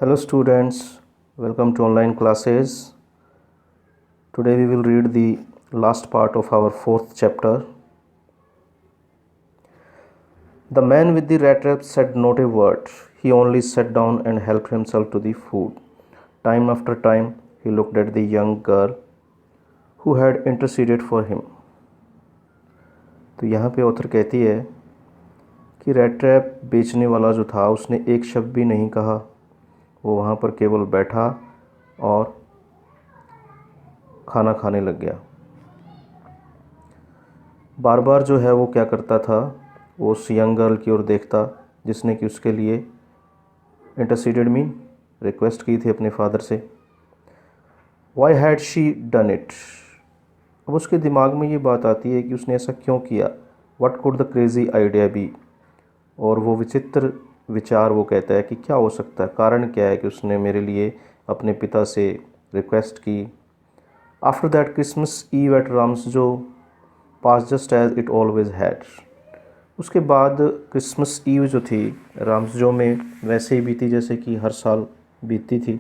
Hello students, welcome to online classes. Today we will read the last part of our fourth chapter. The man with the rat trap said not a word. He only sat down and helped himself to the food. Time after time he looked at the young girl who had interceded for him. तो यहाँ पे author कहती है कि red trap बेचने वाला जो था उसने एक शब्द भी नहीं कहा। वो वहाँ पर केवल बैठा और खाना खाने लग गया। बार बार जो है वो क्या करता था, वो उस यंग गर्ल की ओर देखता जिसने कि उसके लिए इंटरसीडेड मीन रिक्वेस्ट की थी अपने फादर से। Why had she done it. अब उसके दिमाग में ये बात आती है कि उसने ऐसा क्यों किया। What could the crazy idea be. और वो विचित्र विचार वो कहता है कि क्या हो सकता है, कारण क्या है कि उसने मेरे लिए अपने पिता से रिक्वेस्ट की। After that Christmas Eve at Ramsjo pass just as it always had. उसके बाद क्रिसमस ईव जो थी राम्सजो में वैसे ही बीती जैसे कि हर साल बीतती थी।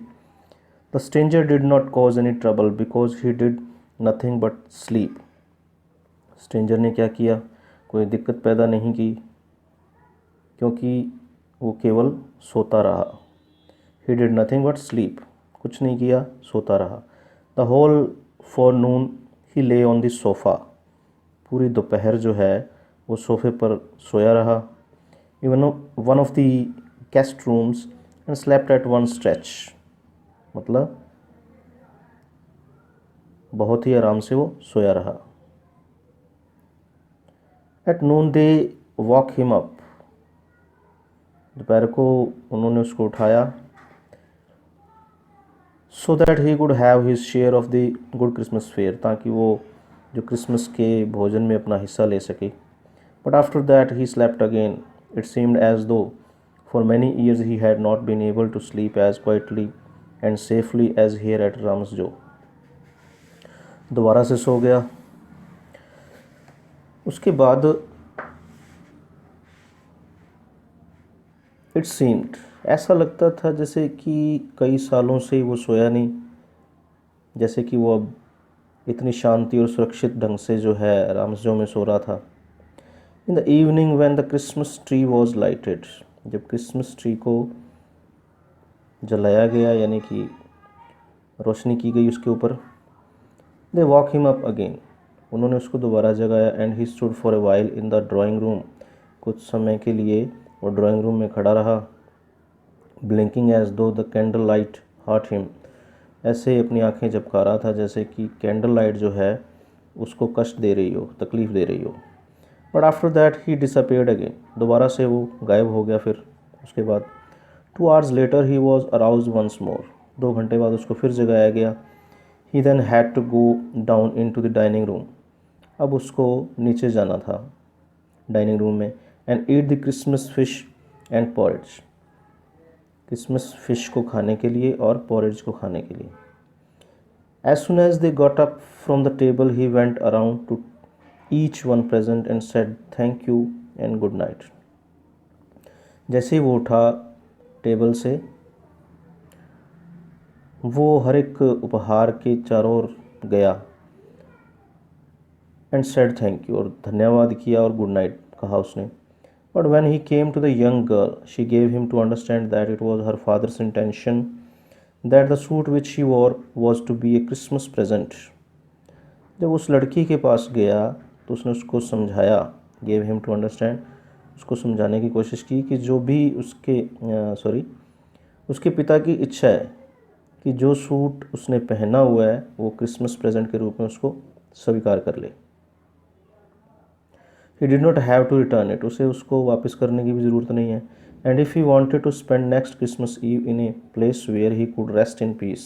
The stranger did not cause any trouble because he did nothing but sleep. Stranger ने क्या किया, कोई दिक्कत पैदा नहीं की क्योंकि वो केवल सोता रहा। He did nothing but sleep, कुछ नहीं किया, सोता रहा। द होल फॉरनून ही ले ऑन द सोफ़ा। पूरी दोपहर जो है वो सोफ़े पर सोया रहा। Even one of the guest rooms and slept at one stretch. मतलब बहुत ही आराम से वो सोया रहा। At noon they walk him up. दोपहर को उन्होंने उसको उठाया so that he could have his share of the good Christmas fair, ताकि वो जो क्रिसमस के भोजन में अपना हिस्सा ले सके। But after that he slept again. It seemed as though for many years he had not been able to sleep as quietly and safely as here at Ramsjo. दोबारा से सो गया। उसके बाद इट सीम्ड, ऐसा लगता था जैसे कि कई सालों से वो सोया नहीं, जैसे कि वो अब इतनी शांति और सुरक्षित ढंग से जो है राम्सजो में सो रहा था। In the evening when the Christmas tree was lighted. जब क्रिसमस ट्री को जलाया गया यानी कि रोशनी की गई उसके ऊपर। They walk him up again. उन्होंने उसको दोबारा जगाया and he stood for a while in the drawing room. कुछ समय के लिए वो ड्राइंग रूम में खड़ा रहा। Blinking as though the candle light hurt him. ऐसे अपनी आंखें झपका रहा था जैसे कि कैंडल लाइट जो है उसको कष्ट दे रही हो, तकलीफ़ दे रही हो। But after that he disappeared again. दोबारा से वो गायब हो गया। फिर उसके बाद 2 hours later he was arouse once more. 2 घंटे बाद उसको फिर जगाया गया। He then had to go down into the dining room. अब उसको नीचे जाना था डाइनिंग रूम में and eat the Christmas fish and porridge. Christmas fish को खाने के लिए और पॉरेज को खाने के लिए। As soon as they got up from the table he went around to each one present and said thank you and good night. जैसे ही वो उठा टेबल से, वो हर एक उपहार के चारों ओर गया एंड सेड थैंक यू, और धन्यवाद किया और गुड नाइट कहा उसने। But when he came to the young girl, she gave him to understand that it was her father's intention that the suit which she wore was to be a Christmas present. जब उस लड़की के पास गया तो उसने उसको समझाया, gave him to understand, उसको समझाने की कोशिश की कि जो भी उसके पिता की इच्छा है कि जो सूट उसने पहना हुआ है वो क्रिसमस प्रेजेंट के रूप में उसको स्वीकार कर ले। He did not have to return it. उसे उसको वापस करने की भी ज़रूरत नहीं है। And if he wanted to spend next Christmas Eve in a place where he could rest in peace.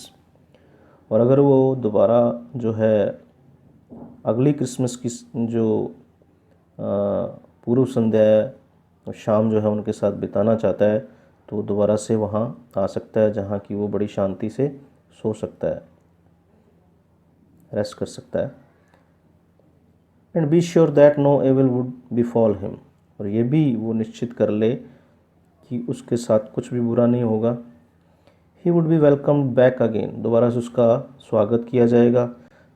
और अगर वो दोबारा जो है अगली क्रिसमस की जो पूर्व संध्या है, शाम जो है उनके साथ बिताना चाहता है तो दोबारा से वहाँ आ सकता है जहाँ की वो बड़ी शांति से सो सकता है, रेस्ट कर सकता है। And be sure that no evil would befall him. और ये भी वो निश्चित कर ले कि उसके साथ कुछ भी बुरा नहीं होगा। He would be welcomed back again, दोबारा से उसका स्वागत किया जाएगा।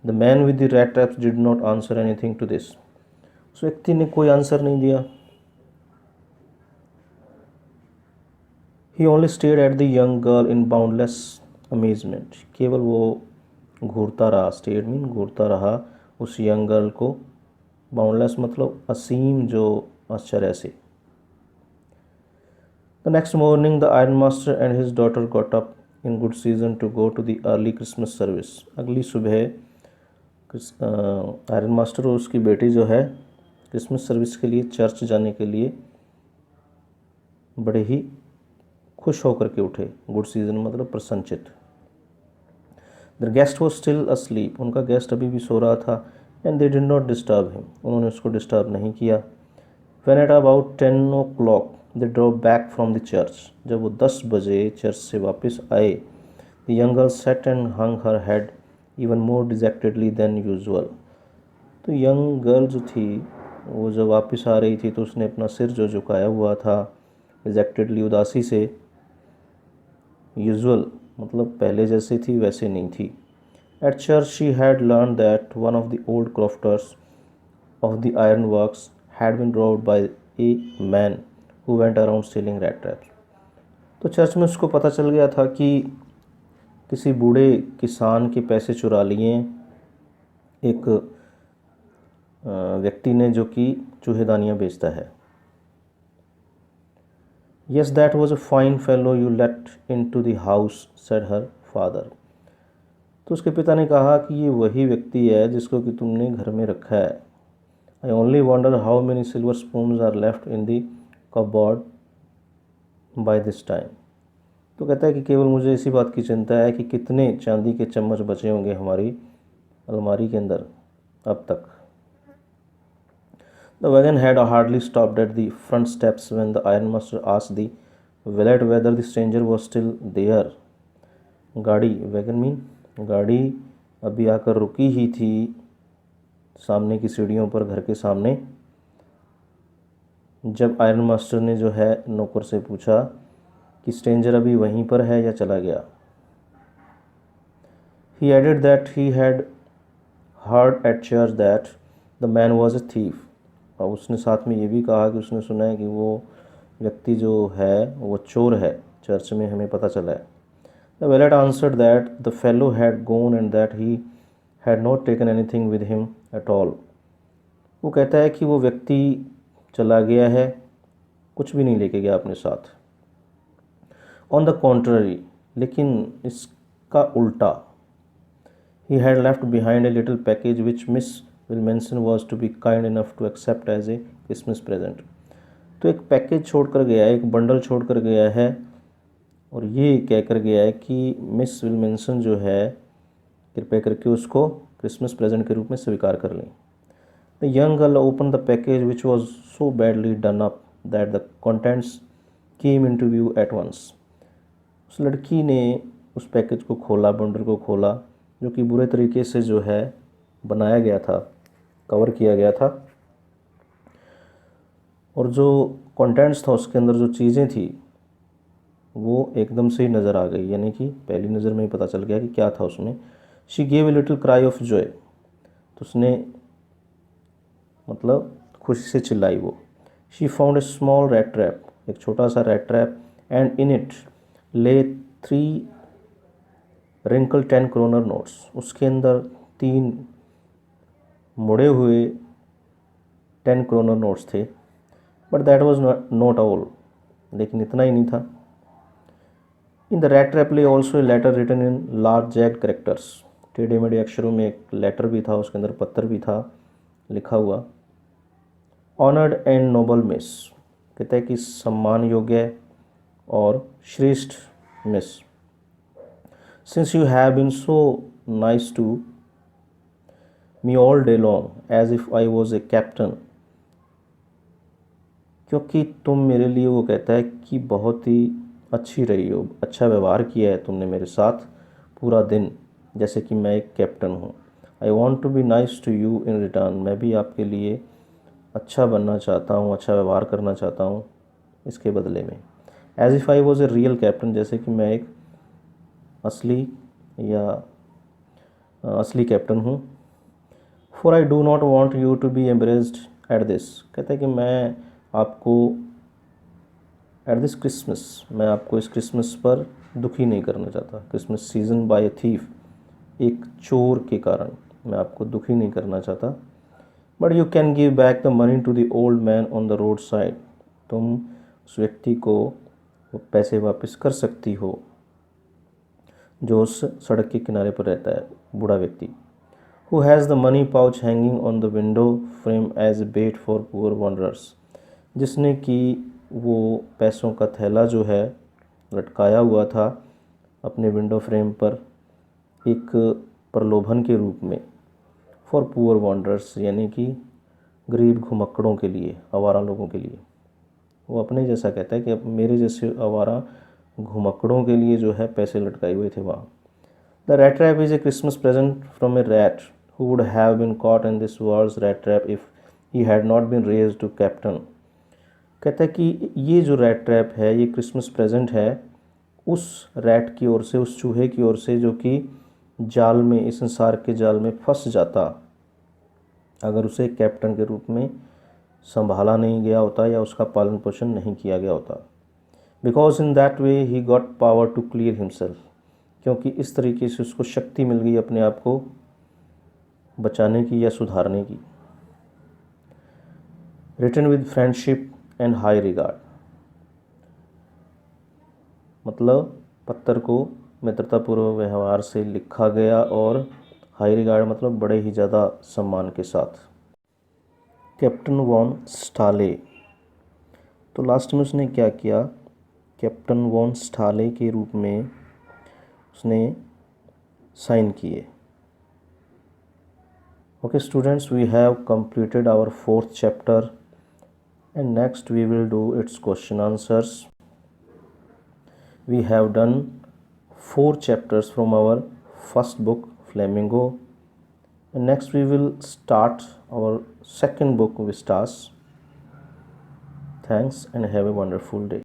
The man with the red traps did not answer anything to this, उस व्यक्ति ने कोई आंसर नहीं दिया। He only stared at the young girl in boundless amazement, केवल वो घूरता रहा, स्टेयर्ड मीन घूरता रहा उस यंग गर्ल को, बाउंडलेस मतलब असीम जो आश्चर्य से। The next morning the iron master and his daughter got up in good season to go to the early Christmas service. अगली सुबह आयरन मास्टर और उसकी बेटी जो है क्रिसमस सर्विस के लिए चर्च जाने के लिए बड़े ही खुश होकर के उठे। गुड सीजन मतलब प्रसन्नचित। The guest was still asleep, उनका गेस्ट अभी भी सो रहा था। And they did not disturb him, उन्होंने उसको डिस्टर्ब नहीं किया। When at about 10 o'clock they drop back from the church, जब वो 10 बजे चर्च से वापस आए, the young girl sat and hung her head even more dejectedly than usual. तो यंग गर्ल जो थी वो जब वापस आ रही थी तो उसने अपना सिर जो झुकाया हुआ था डिजेक्टेडली, उदासी से, यूजुअल मतलब पहले जैसे थी वैसे नहीं थी। At church she had learn that one of the old crofters of the ironworks had been robbed by a man who went around stealing red traps. तो चर्च में उसको पता चल गया था कि किसी बूढ़े किसान के पैसे चुरा लिए एक व्यक्ति ने जो कि चूहेदानियाँ बेचता है। Yes, that was a fine fellow you let into the house, said her father. तो उसके पिता ने कहा कि ये वही व्यक्ति है जिसको कि तुमने घर में रखा है। I only wonder how many silver spoons are left in the cupboard by this time. तो कहता है कि केवल मुझे इसी बात की चिंता है कि कितने चांदी के चम्मच बचे होंगे हमारी अलमारी के अंदर अब तक। The wagon had hardly stopped at the front steps when the ironmaster asked the valet whether the stranger was still there. गाड़ी, वैगन मीन गाड़ी अभी आकर रुकी ही थी सामने की सीढ़ियों पर, घर के सामने, जब आयरन मास्टर ने जो है नौकर से पूछा कि स्ट्रेंजर अभी वहीं पर है या चला गया। He added that he had heard at church that the man was a thief. और उसने साथ में ये भी कहा कि उसने सुना है कि वो व्यक्ति जो है वो चोर है, चर्च में हमें पता चला है। The valet answered that the fellow had gone and that he had not taken anything with him at all. वो कहता है कि वो व्यक्ति चला गया है, कुछ भी नहीं लेके गया अपने साथ। ऑन द कॉन्ट्ररी, लेकिन इसका उल्टा, he had left behind a little package which Miss Willmansson was to be kind enough to accept as a Christmas present। तो एक पैकेज छोड़ कर गया है, एक बंडल छोड़ कर गया है और ये कह कर गया है कि मिस विल्मेंसन जो है कृपया करके उसको क्रिसमस प्रेजेंट के रूप में स्वीकार कर लें। The young girl open the package which was so badly done up that the contents came in to view at once. उस लड़की ने उस पैकेज को खोला, बंडल को खोला, जो कि बुरे तरीके से जो है बनाया गया था, कवर किया गया था, और जो कंटेंट्स था उसके अंदर जो चीज़ें थी वो एकदम से ही नज़र आ गई, यानी कि पहली नज़र में ही पता चल गया कि क्या था उसमें। She gave a little cry of Joy, तो उसने मतलब खुशी से चिल्लाई वो। She found a small red trap, एक छोटा सा red trap, and in it ले 3 रिंकल 10 क्रोनर नोट्स, उसके अंदर 3 मुड़े हुए 10 क्रोनर नोट्स थे। But that was not all, लेकिन इतना ही नहीं था। In the red trap lay also a letter written in large jagged characters, टेढ़े मेढ़े अक्षरों में एक लेटर भी था, उसके अंदर पत्र भी था लिखा हुआ। ऑनर्ड एंड नोबल मिस, कहता है कि सम्मान योग्य और श्रेष्ठ miss, since you have been so nice to me all day long as if I was a captain, क्योंकि तुम मेरे लिए, वो कहता है कि बहुत ही अच्छी रही हो, अच्छा व्यवहार किया है तुमने मेरे साथ पूरा दिन, जैसे कि मैं एक कैप्टन हूँ। I want to be nice to you in return, मैं भी आपके लिए अच्छा बनना चाहता हूँ, अच्छा व्यवहार करना चाहता हूँ इसके बदले में। As if I was a real captain, जैसे कि मैं एक असली या असली कैप्टन हूँ। For I do not want you to be embarrassed at this, कहता है कि मैं आपको एट दिस क्रिसमस, मैं आपको इस क्रिसमस पर दुखी नहीं करना चाहता। Christmas season by a thief, एक चोर के कारण मैं आपको दुखी नहीं करना चाहता। But you can give back the money to the old man on the road side, तुम उस व्यक्ति को वो पैसे वापस कर सकती हो जो उस सड़क के किनारे पर रहता है, बूढ़ा व्यक्ति। Who has the money pouch hanging on the window frame as bait for poor wanderers, जिसने कि वो पैसों का थैला जो है लटकाया हुआ था अपने विंडो फ्रेम पर एक प्रलोभन के रूप में, फॉर पुअर वॉन्डरर्स यानी कि गरीब घुमक्कड़ों के लिए, आवारा लोगों के लिए। वो अपने जैसा कहता है कि अब मेरे जैसे आवारा घुमक्कड़ों के लिए जो है पैसे लटकाए हुए थे वहाँ। The rat trap is a Christmas present from a rat who would have been caught in this world's rat trap if he had not been raised to captain. कहता है कि ये जो रैट ट्रैप है ये क्रिसमस प्रेजेंट है उस rat की ओर से, उस चूहे की ओर से जो कि जाल में, इस संसार के जाल में फंस जाता अगर उसे कैप्टन के रूप में संभाला नहीं गया होता या उसका पालन पोषण नहीं किया गया होता। Because in that way he got power to clear himself, क्योंकि इस तरीके से उसको शक्ति मिल गई अपने आप को बचाने की या सुधारने की। Written with friendship and high regard, मतलब पत्थर को मित्रतापूर्वक व्यवहार से लिखा गया और हाई रिगार्ड मतलब बड़े ही ज़्यादा सम्मान के साथ। कैप्टन वॉन स्टाले, तो लास्ट में उसने क्या किया, कैप्टन वॉन स्टाले के रूप में उसने साइन किए। Okay students, we have completed our 4th chapter and next we will do its question answers. We have done 4 chapters from our first book Flamingo, and next we will start our second book Vistas. Thanks and have a wonderful day.